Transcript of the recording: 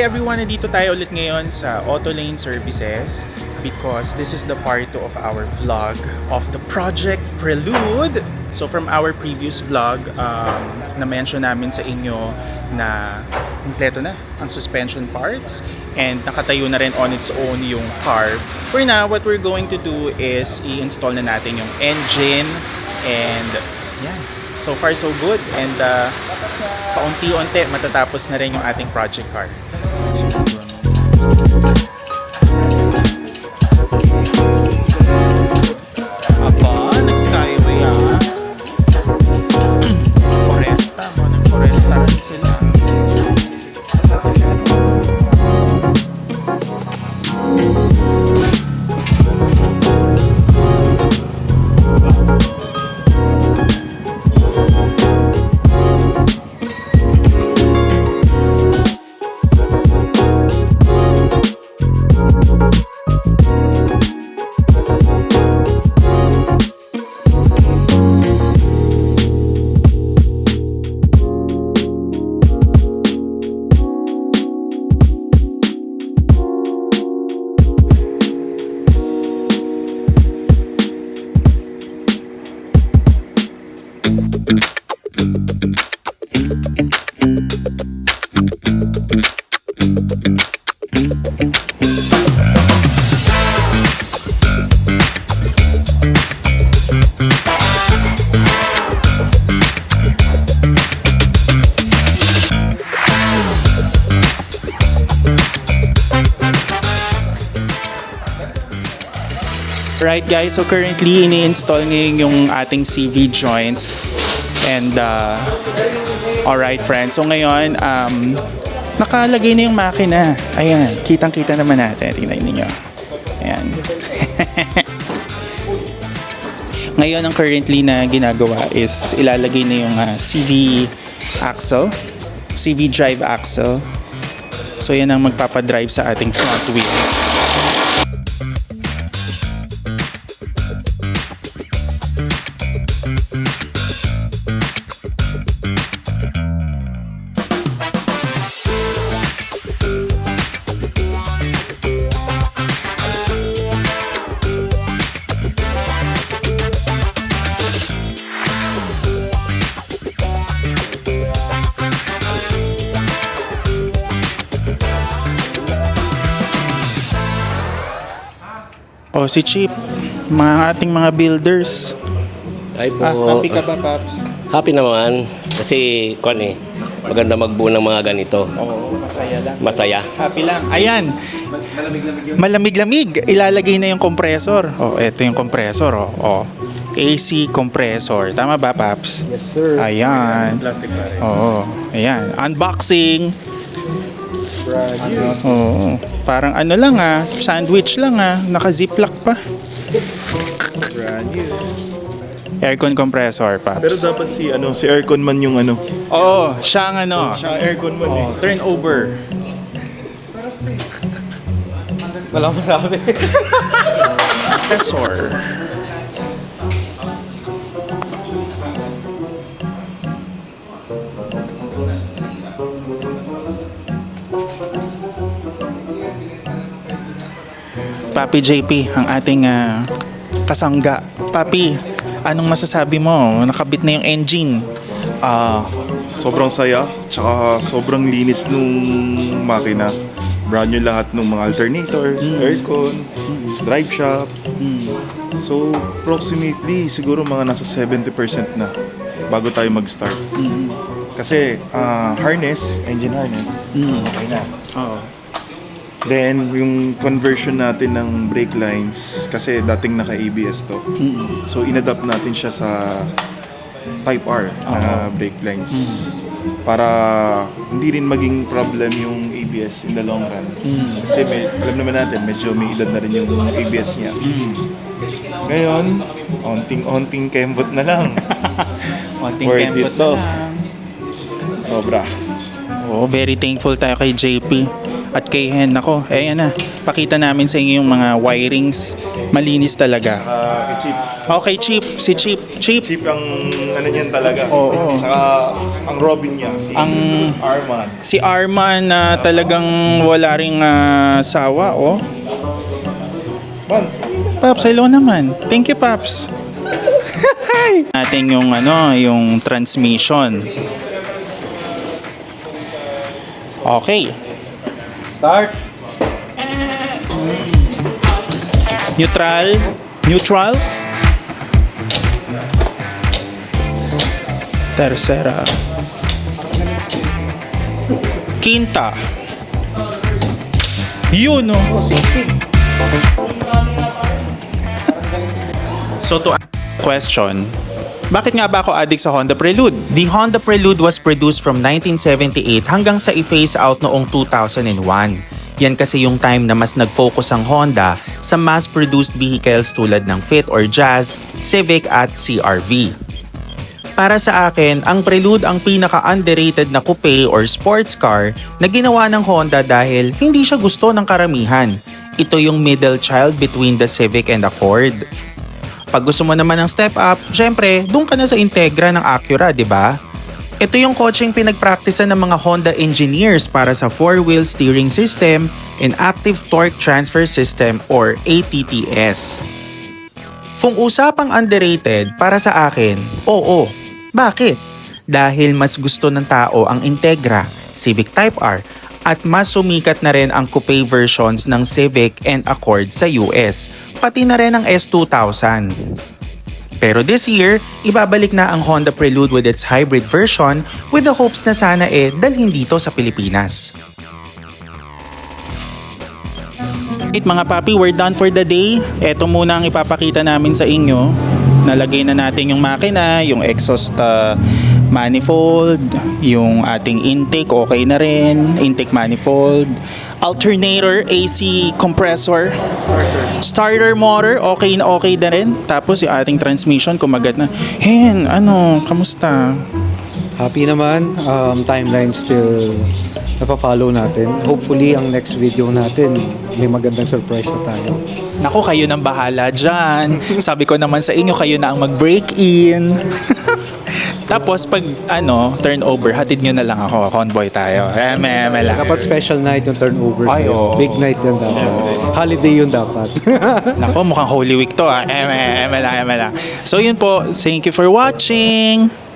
everyone, nandito tayo ulit ngayon sa Auto Lane Services because this is the part 2 of our vlog of the Project Prelude. So from our previous vlog, na-mention namin sa inyo na kumpleto na ang suspension parts and nakatayo na rin on its own yung car. For now, what we're going to do is i-install na natin yung engine and yan. So far so good and paunti-unti matatapos na rin yung ating project car. Aba, nag-skyway Foresta, Foresta rin sila. Right guys, so currently ini-install ngayon yung ating CV joints and alright friends, so ngayon nakalagay na yung makina. Ayan, kitang-kita naman natin, tingnan niyo. Ayan. Ngayon ang currently na ginagawa is ilalagay na yung CV axle, CV drive axle. So yan ang magpapadrive sa ating front wheels. O si Chip, mga ating mga builders. Ay po. Happy ka ba, Paps? Happy naman. Kasi, maganda magbuo ng mga ganito. Oo, masaya lang. Masaya. Happy lang. Ayan. Malamig-lamig. Ilalagay na yung compressor. Eto yung compressor. AC compressor. Tama ba, Paps? Yes, sir. Ayan. Plastic pa rin. Oo. Ayan. Unboxing. Oo. Parang ano lang sandwich lang naka-ziplock pa. Brand new. Aircon compressor, Paps. Pero dapat si aircon man yung Oo, siya ang Siya aircon man turn over. Wala ko sabi. Compressor. Papi JP, ang ating kasangga. Papi, anong masasabi mo? Nakabit na yung engine. Sobrang saya, tsaka sobrang linis nung makina. Brand new lahat ng mga alternator, aircon, drive shaft. So, approximately, siguro mga nasa 70% na bago tayo mag-start. Kasi, engine harness, okay na. Oo. Then, yung conversion natin ng brake lines, kasi dating naka-ABS to. So, inadapt natin siya sa Type R na brake lines. Para hindi rin maging problem yung ABS in the long run. Kasi alam naman natin, medyo may edad na rin yung ABS niya. Ngayon, onting kembot na lang. Konting Worth kembot it to. na lang. Sobra. Very thankful tayo kay JP at kay Hen. Ako, ayan na. Pakita namin sa inyo yung mga wirings. Malinis talaga. Chip, Okay, Chip. Si Chip. Chip. Cheap ang ano niyan talaga. Oo. Saka ang Robin niya, si Ang- Arman. Si Arman na talagang wala ring sawa, oh. Man, Paps, hello naman. Thank you, Paps. Natin yung yung transmission. Okay. Start. Neutral. Tercera. Quinta. Yun, no? So to question, bakit nga ba ako addict sa Honda Prelude? The Honda Prelude was produced from 1978 hanggang sa i-phase out noong 2001. Yan kasi yung time na mas nag-focus ang Honda sa mass-produced vehicles tulad ng Fit or Jazz, Civic at CR-V. Para sa akin, ang Prelude ang pinaka-underrated na coupe or sports car na ginawa ng Honda dahil hindi siya gusto ng karamihan. Ito yung middle child between the Civic and Accord. Pag gusto mo naman ng step up, syempre, doon ka na sa Integra ng Acura, di ba? Ito yung kotseng pinagpraktisan ng mga Honda engineers para sa four-wheel steering system and active torque transfer system or ATTS. Kung usapang underrated, para sa akin, oo. Bakit? Dahil mas gusto ng tao ang Integra, Civic Type R, at mas sumikat na rin ang coupe versions ng Civic and Accord sa US, pati na rin ang S2000. Pero this year, ibabalik na ang Honda Prelude with its hybrid version with the hopes na sana dalhin dito sa Pilipinas. Right, mga papi, we're done for the day. Ito muna ang ipapakita namin sa inyo. Nalagay na natin yung makina, yung exhaust manifold, yung ating intake, okay na rin. Intake manifold, alternator, AC compressor, starter motor, okay na rin. Tapos yung ating transmission, kumagat na. Hen, kamusta? Happy naman. Timeline still napafollow natin. Hopefully, ang next video natin, may magandang surprise na tayo. Nako, kayo nang bahala dyan. Sabi ko naman sa inyo, kayo na ang mag-break-in. Tapos pag turnover, hatid nyo na lang ako. Convoy tayo. Eme lang. Dapat special night yung turnover Ay, sa'yo. oo. Big night yan dapat. Holiday yun dapat. Nako, mukhang Holy Week to. Eme lang. So yun po. Thank you for watching.